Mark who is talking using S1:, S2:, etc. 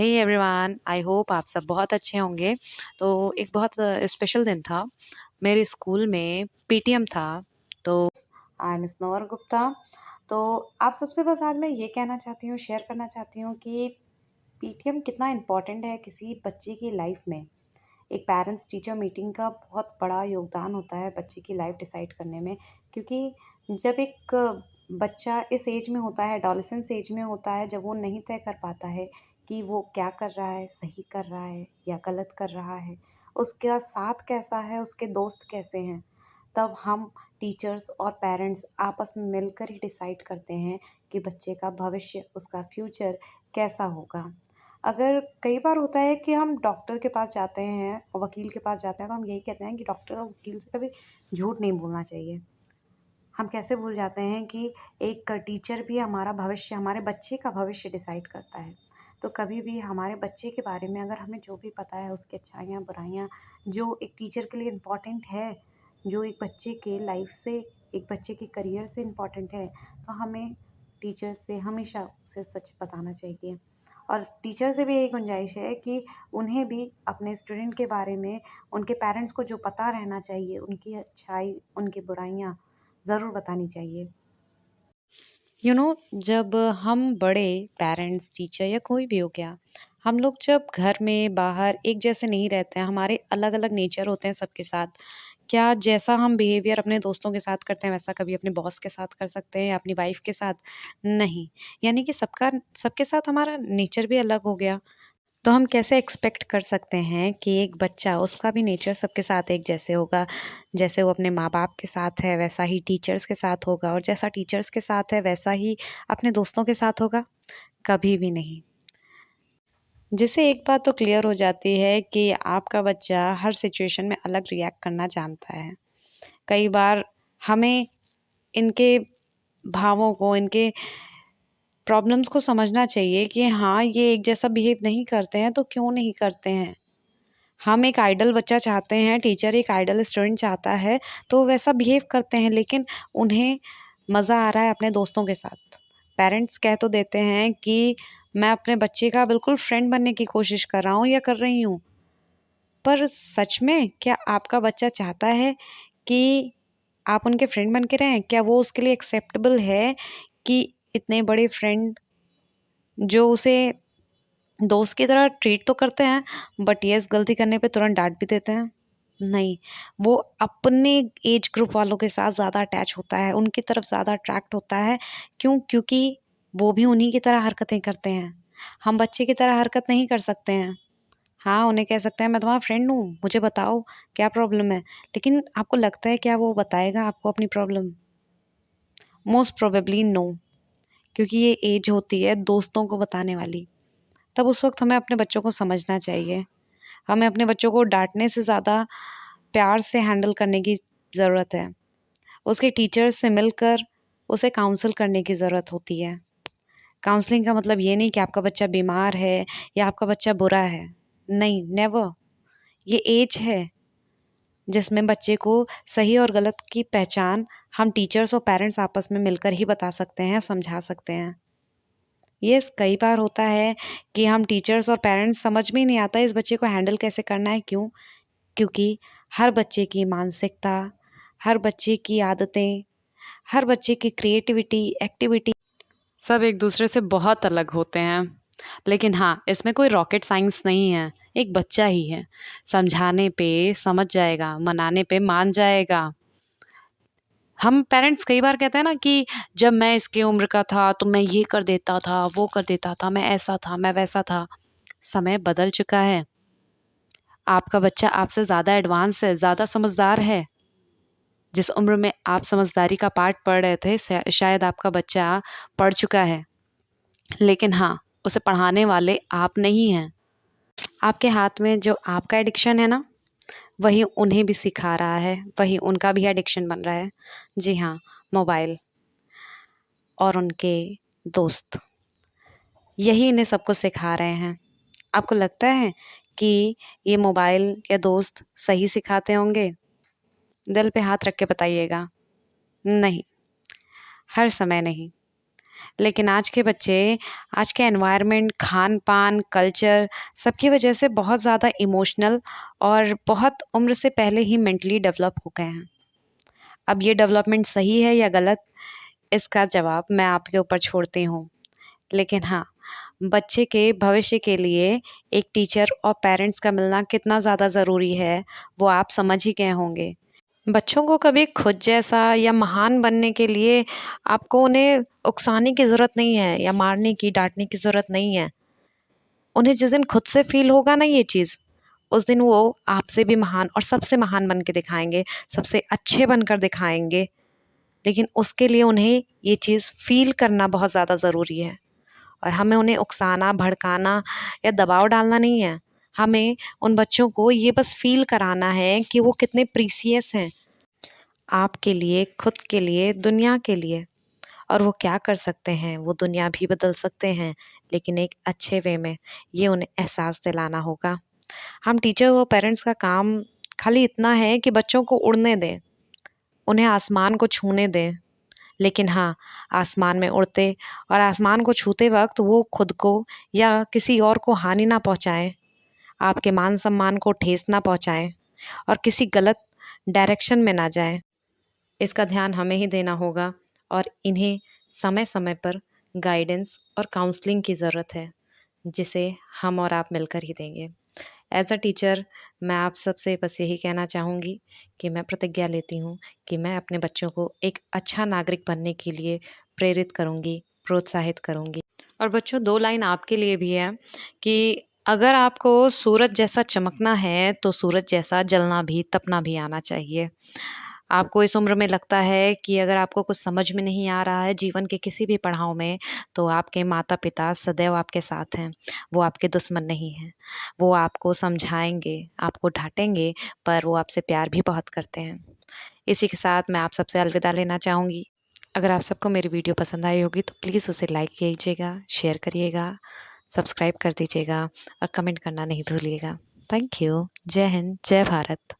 S1: Hey everyone, I hope आप सब बहुत अच्छे होंगे। तो एक बहुत स्पेशल दिन था। मेरे स्कूल में पीटीएम था। तो आई एम स्नोर गुप्ता। तो आप सबसे बस आज मैं ये कहना चाहती हूँ, शेयर करना चाहती हूँ कि पीटीएम कितना इम्पोर्टेंट है किसी बच्चे की लाइफ में। एक पेरेंट्स टीचर मीटिंग का बहुत बड़ा योगदान होता है बच्चे की लाइफ डिसाइड करने में। क्योंकि जब एक बच्चा इस एज में होता है, एडोलेसेंस एज में होता है, जब वो नहीं तय कर पाता है कि वो क्या कर रहा है, सही कर रहा है या गलत कर रहा है, उसका साथ कैसा है, उसके दोस्त कैसे हैं, तब हम टीचर्स और पेरेंट्स आपस में मिलकर ही डिसाइड करते हैं कि बच्चे का भविष्य, उसका फ्यूचर कैसा होगा। अगर कई बार होता है कि हम डॉक्टर के पास जाते हैं और वकील के पास जाते हैं, तो हम यही कहते हैं कि डॉक्टर और वकील से कभी झूठ नहीं बोलना चाहिए। हम कैसे भूल जाते हैं कि एक टीचर भी हमारा भविष्य, हमारे बच्चे का भविष्य डिसाइड करता है। तो कभी भी हमारे बच्चे के बारे में अगर हमें जो भी पता है, उसकी अच्छाइयाँ, बुराइयाँ, जो एक टीचर के लिए इम्पोर्टेंट है, जो एक बच्चे के लाइफ से, एक बच्चे के करियर से इम्पोर्टेंट है, तो हमें टीचर से हमेशा उसे सच बताना चाहिए। और टीचर से भी यही गुंजाइश है कि उन्हें भी अपने स्टूडेंट के बारे में, उनके पेरेंट्स को जो पता रहना चाहिए, उनकी अच्छाई, उनकी बुराइयाँ ज़रूर बतानी चाहिए। जब हम बड़े पेरेंट्स, टीचर या कोई भी हो गया, हम लोग जब घर में बाहर एक जैसे नहीं रहते हैं, हमारे अलग अलग नेचर होते हैं सबके साथ। क्या जैसा हम बिहेवियर अपने दोस्तों के साथ करते हैं, वैसा कभी अपने बॉस के साथ कर सकते हैं या अपनी वाइफ के साथ? नहीं। यानी कि सबका सबके साथ हमारा नेचर भी अलग हो गया। तो हम कैसे एक्सपेक्ट कर सकते हैं कि एक बच्चा, उसका भी नेचर सबके साथ एक जैसे होगा? जैसे वो अपने माँ-बाप के साथ है, वैसा ही टीचर्स के साथ होगा, और जैसा टीचर्स के साथ है, वैसा ही अपने दोस्तों के साथ होगा? कभी भी नहीं। जिससे एक बात तो क्लियर हो जाती है कि आपका बच्चा हर सिचुएशन में अलग रिएक्ट करना जानता है। कई बार हमें इनके भावों को, इनके प्रॉब्लम्स को समझना चाहिए कि हाँ, ये एक जैसा बिहेव नहीं करते हैं, तो क्यों नहीं करते हैं? हम एक आइडल बच्चा चाहते हैं, टीचर एक आइडल स्टूडेंट चाहता है, तो वैसा बिहेव करते हैं, लेकिन उन्हें मज़ा आ रहा है अपने दोस्तों के साथ। पेरेंट्स कह तो देते हैं कि मैं अपने बच्चे का बिल्कुल फ्रेंड बनने की कोशिश कर रहा हूँ या कर रही हूँ। पर सच में क्या आपका बच्चा चाहता है कि आप उनके फ्रेंड बन के रहें? क्या वो उसके लिए एक्सेप्टेबल है कि इतने बड़े फ्रेंड जो उसे दोस्त की तरह ट्रीट तो करते हैं, बट यस, गलती करने पे तुरंत डाँट भी देते हैं? नहीं, वो अपने एज ग्रुप वालों के साथ ज़्यादा अटैच होता है, उनकी तरफ ज़्यादा अट्रैक्ट होता है। क्यों? क्योंकि वो भी उन्हीं की तरह हरकतें करते हैं। हम बच्चे की तरह हरकत नहीं कर सकते हैं। हाँ, उन्हें कह सकते हैं मैं तुम्हारा फ्रेंड हूँ, मुझे बताओ क्या प्रॉब्लम है? लेकिन आपको लगता है क्या वो बताएगा आपको अपनी प्रॉब्लम? मोस्ट प्रोबेबली नो, क्योंकि ये एज होती है दोस्तों को बताने वाली। तब उस वक़्त हमें अपने बच्चों को समझना चाहिए। हमें अपने बच्चों को डाँटने से ज़्यादा प्यार से हैंडल करने की ज़रूरत है। उसके टीचर्स से मिलकर उसे काउंसल करने की ज़रूरत होती है। काउंसलिंग का मतलब ये नहीं कि आपका बच्चा बीमार है या आपका बच्चा बुरा है। नहीं, नेवर। ये एज है जिसमें बच्चे को सही और गलत की पहचान हम टीचर्स और पेरेंट्स आपस में मिलकर ही बता सकते हैं, समझा सकते हैं। यस, कई बार होता है कि हम टीचर्स और पेरेंट्स समझ में ही नहीं आता इस बच्चे को हैंडल कैसे करना है। क्यों? क्योंकि हर बच्चे की मानसिकता, हर बच्चे की आदतें, हर बच्चे की क्रिएटिविटी, एक्टिविटी सब एक दूसरे से बहुत अलग होते हैं। लेकिन हाँ, इसमें कोई रॉकेट साइंस नहीं है, एक बच्चा ही है। समझाने पे समझ जाएगा, मनाने पे मान जाएगा। हम पेरेंट्स कई बार कहते हैं ना कि जब मैं इसकी उम्र का था तो मैं ये कर देता था, वो कर देता था, मैं ऐसा था, मैं वैसा था। समय बदल चुका है। आपका बच्चा आपसे ज़्यादा एडवांस है, ज़्यादा समझदार है। जिस उम्र में आप समझदारी का पाठ पढ़ रहे थे, शायद आपका बच्चा पढ़ चुका है। लेकिन हाँ, उसे पढ़ाने वाले आप नहीं हैं। आपके हाथ में जो आपका एडिक्शन है ना, वही उन्हें भी सिखा रहा है, वही उनका भी एडिक्शन बन रहा है। जी हाँ, मोबाइल और उनके दोस्त, यही इन्हें सबको सिखा रहे हैं। आपको लगता है कि ये मोबाइल या दोस्त सही सिखाते होंगे? दिल पे हाथ रख के बताइएगा। नहीं, हर समय नहीं। लेकिन आज के बच्चे, आज के एनवायरनमेंट, खान-पान, कल्चर सबकी वजह से बहुत ज़्यादा इमोशनल और बहुत उम्र से पहले ही मेंटली डेवलप हो गए हैं। अब ये डेवलपमेंट सही है या गलत, इसका जवाब मैं आपके ऊपर छोड़ती हूँ। लेकिन हाँ, बच्चे के भविष्य के लिए एक टीचर और पेरेंट्स का मिलना कितना ज़्यादा ज़रूरी है, वो आप समझ ही गए होंगे। बच्चों को कभी खुद जैसा या महान बनने के लिए आपको उन्हें उकसाने की ज़रूरत नहीं है या मारने की, डाँटने की ज़रूरत नहीं है। उन्हें जिस दिन खुद से फ़ील होगा ना ये चीज़, उस दिन वो आपसे भी महान और सबसे महान बन के दिखाएँगे, सबसे अच्छे बनकर दिखाएँगे। लेकिन उसके लिए उन्हें ये चीज़ फ़ील करना बहुत ज़्यादा ज़रूरी है और हमें उन्हें उकसाना, भड़काना या दबाव डालना नहीं है। हमें उन बच्चों को ये बस फ़ील कराना है कि वो कितने प्रीशियस हैं, आपके लिए, खुद के लिए, दुनिया के लिए। और वो क्या कर सकते हैं, वो दुनिया भी बदल सकते हैं, लेकिन एक अच्छे वे में। ये उन्हें एहसास दिलाना होगा। हम टीचर और पेरेंट्स का काम खाली इतना है कि बच्चों को उड़ने दें, उन्हें आसमान को छूने दें। लेकिन हाँ, आसमान में उड़ते और आसमान को छूते वक़्त वो खुद को या किसी और को हानि ना पहुँचाएँ, आपके मान-सम्मान को ठेस ना पहुँचाएँ और किसी गलत डायरेक्शन में ना जाएँ। इसका ध्यान हमें ही देना होगा और इन्हें समय-समय पर गाइडेंस और काउंसलिंग की ज़रूरत है, जिसे हम और आप मिलकर ही देंगे। एज़ अ टीचर मैं आप सबसे बस यही कहना चाहूँगी कि मैं प्रतिज्ञा लेती हूँ कि मैं अपने बच्चों को एक अच्छा नागरिक बनने के लिए प्रेरित करूँगी, प्रोत्साहित करूँगी। और बच्चों 2 लाइन आपके लिए भी है कि अगर आपको सूरज जैसा चमकना है, तो सूरज जैसा जलना भी, तपना भी आना चाहिए। आपको इस उम्र में लगता है कि अगर आपको कुछ समझ में नहीं आ रहा है जीवन के किसी भी पड़ाव में, तो आपके माता-पिता सदैव आपके साथ हैं। वो आपके दुश्मन नहीं हैं। वो आपको समझाएँगे, आपको डाँटेंगे, पर वो आपसे प्यार भी बहुत करते हैं। इसी के साथ मैं आप सबसे अलविदा लेना चाहूँगी। अगर आप सबको मेरी वीडियो पसंद आई होगी तो प्लीज़ उसे लाइक कीजिएगा, शेयर करिएगा, सब्सक्राइब कर दीजिएगा और कमेंट करना नहीं भूलिएगा। Thank you. जय हिंद, जय भारत।